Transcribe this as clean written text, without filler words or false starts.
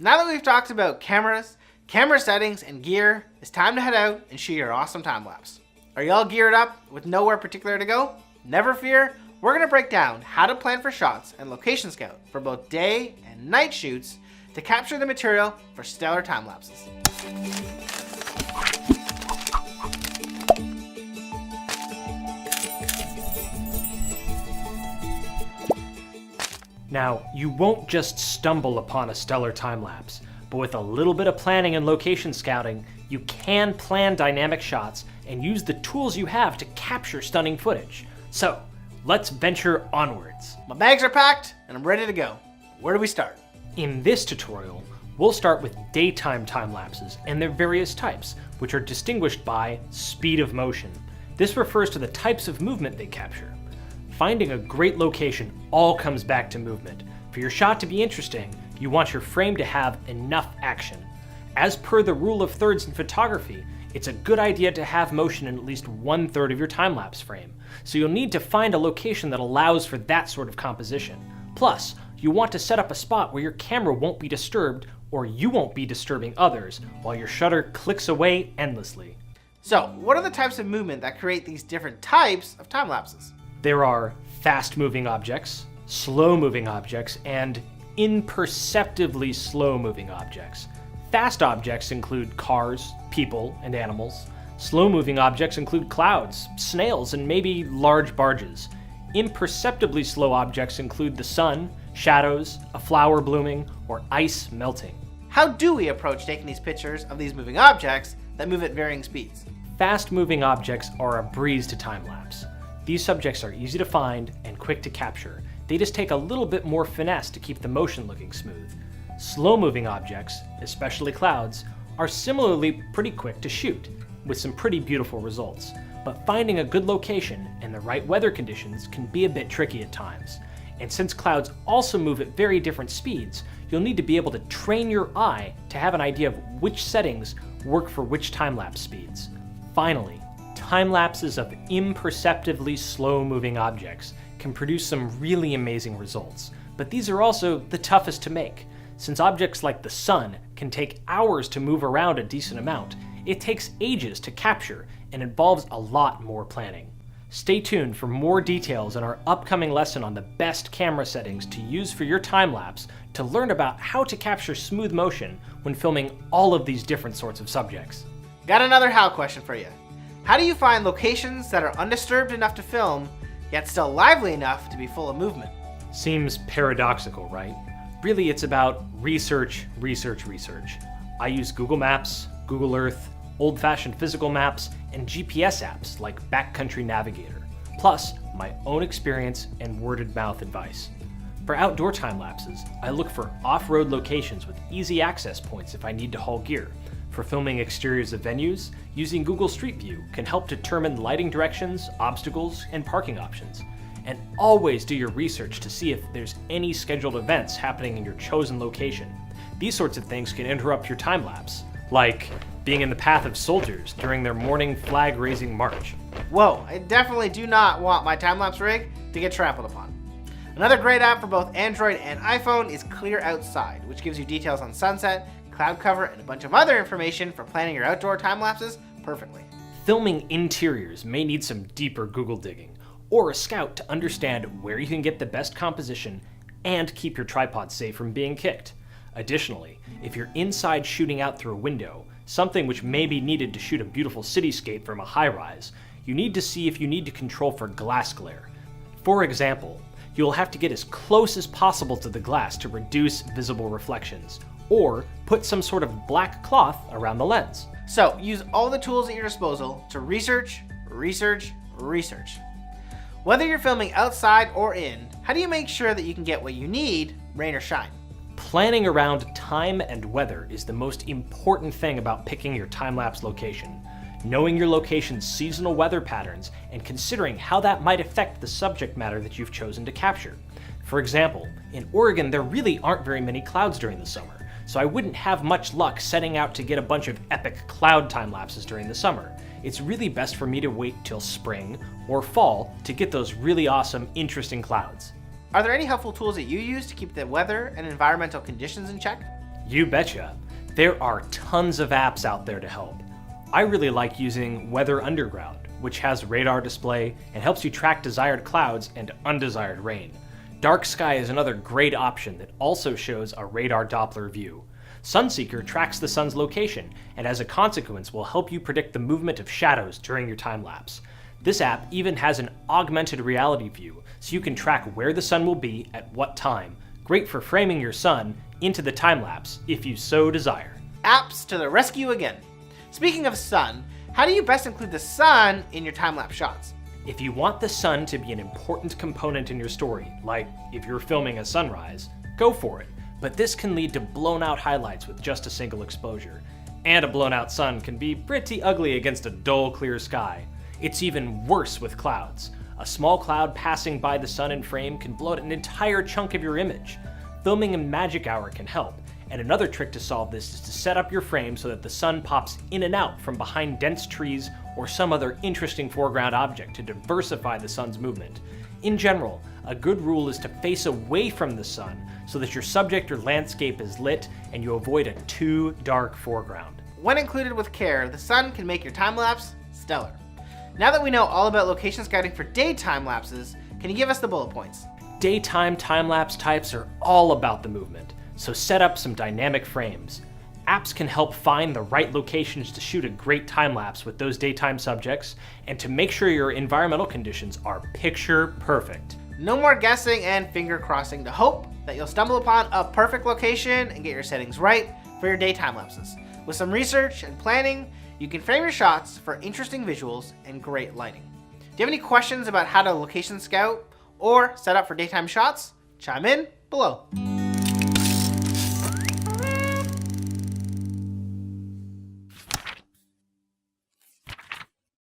Now that we've talked about cameras, camera settings, and gear, it's time to head out and shoot your awesome time lapse. Are you all geared up with nowhere particular to go? Never fear, we're going to break down how to plan for shots and location scout for both day and night shoots to capture the material for stellar time lapses. Now, you won't just stumble upon a stellar time-lapse, but with a little bit of planning and location scouting, you can plan dynamic shots and use the tools you have to capture stunning footage. So, let's venture onwards. My bags are packed and I'm ready to go. Where do we start? In this tutorial, we'll start with daytime time-lapses and their various types, which are distinguished by speed of motion. This refers to the types of movement they capture. Finding a great location all comes back to movement. For your shot to be interesting, you want your frame to have enough action. As per the rule of thirds in photography, it's a good idea to have motion in at least 1/3 of your time-lapse frame, so you'll need to find a location that allows for that sort of composition. Plus, you want to set up a spot where your camera won't be disturbed or you won't be disturbing others while your shutter clicks away endlessly. So, what are the types of movement that create these different types of time lapses? There are fast-moving objects, slow-moving objects, and imperceptibly slow-moving objects. Fast objects include cars, people, and animals. Slow-moving objects include clouds, snails, and maybe large barges. Imperceptibly slow objects include the sun, shadows, a flower blooming, or ice melting. How do we approach taking these pictures of these moving objects that move at varying speeds? Fast-moving objects are a breeze to time-lapse. These subjects are easy to find and quick to capture. They just take a little bit more finesse to keep the motion looking smooth. Slow-moving objects, especially clouds, are similarly pretty quick to shoot, with some pretty beautiful results. But finding a good location and the right weather conditions can be a bit tricky at times. And since clouds also move at very different speeds, you'll need to be able to train your eye to have an idea of which settings work for which time-lapse speeds. Finally, time-lapses of imperceptibly slow-moving objects can produce some really amazing results, but these are also the toughest to make. Since objects like the sun can take hours to move around a decent amount, it takes ages to capture and involves a lot more planning. Stay tuned for more details in our upcoming lesson on the best camera settings to use for your time-lapse to learn about how to capture smooth motion when filming all of these different sorts of subjects. Got another how question for you. How do you find locations that are undisturbed enough to film, yet still lively enough to be full of movement? Seems paradoxical, right? Really, it's about research, research, research. I use Google Maps, Google Earth, old-fashioned physical maps, and GPS apps like Backcountry Navigator, plus my own experience and word-of-mouth advice. For outdoor time lapses, I look for off-road locations with easy access points if I need to haul gear. For filming exteriors of venues, using Google Street View can help determine lighting directions, obstacles, and parking options. And always do your research to see if there's any scheduled events happening in your chosen location. These sorts of things can interrupt your time-lapse, like being in the path of soldiers during their morning flag-raising march. Whoa, I definitely do not want my time-lapse rig to get trampled upon. Another great app for both Android and iPhone is Clear Outside, which gives you details on sunset, cloud cover, and a bunch of other information for planning your outdoor time-lapses perfectly. Filming interiors may need some deeper Google digging, or a scout to understand where you can get the best composition and keep your tripod safe from being kicked. Additionally, if you're inside shooting out through a window, something which may be needed to shoot a beautiful cityscape from a high-rise, you need to see if you need to control for glass glare. For example, you'll have to get as close as possible to the glass to reduce visible reflections, or put some sort of black cloth around the lens. So use all the tools at your disposal to research, research, research. Whether you're filming outside or in, how do you make sure that you can get what you need, rain or shine? Planning around time and weather is the most important thing about picking your time-lapse location. Knowing your location's seasonal weather patterns and considering how that might affect the subject matter that you've chosen to capture. For example, in Oregon there really aren't very many clouds during the summer, so I wouldn't have much luck setting out to get a bunch of epic cloud time-lapses during the summer. It's really best for me to wait till spring or fall to get those really awesome, interesting clouds. Are there any helpful tools that you use to keep the weather and environmental conditions in check? You betcha. There are tons of apps out there to help. I really like using Weather Underground, which has radar display and helps you track desired clouds and undesired rain. Dark Sky is another great option that also shows a radar Doppler view. Sunseeker tracks the sun's location and as a consequence will help you predict the movement of shadows during your time lapse. This app even has an augmented reality view, so you can track where the sun will be at what time. Great for framing your sun into the time lapse if you so desire. Apps to the rescue again. Speaking of sun, how do you best include the sun in your time-lapse shots? If you want the sun to be an important component in your story, like if you're filming a sunrise, go for it. But this can lead to blown out highlights with just a single exposure. And a blown out sun can be pretty ugly against a dull, clear sky. It's even worse with clouds. A small cloud passing by the sun in frame can blow out an entire chunk of your image. Filming in Magic Hour can help, and another trick to solve this is to set up your frame so that the sun pops in and out from behind dense trees or some other interesting foreground object to diversify the sun's movement. In general, a good rule is to face away from the sun so that your subject or landscape is lit and you avoid a too dark foreground. When included with care, the sun can make your time-lapse stellar. Now that we know all about location scouting for daytime lapses, can you give us the bullet points? Daytime time-lapse types are all about the movement, so set up some dynamic frames. Apps can help find the right locations to shoot a great time-lapse with those daytime subjects, and to make sure your environmental conditions are picture perfect. No more guessing and finger crossing to hope that you'll stumble upon a perfect location and get your settings right for your daytime lapses. With some research and planning, you can frame your shots for interesting visuals and great lighting. Do you have any questions about how to location scout or set up for daytime shots? Chime in below.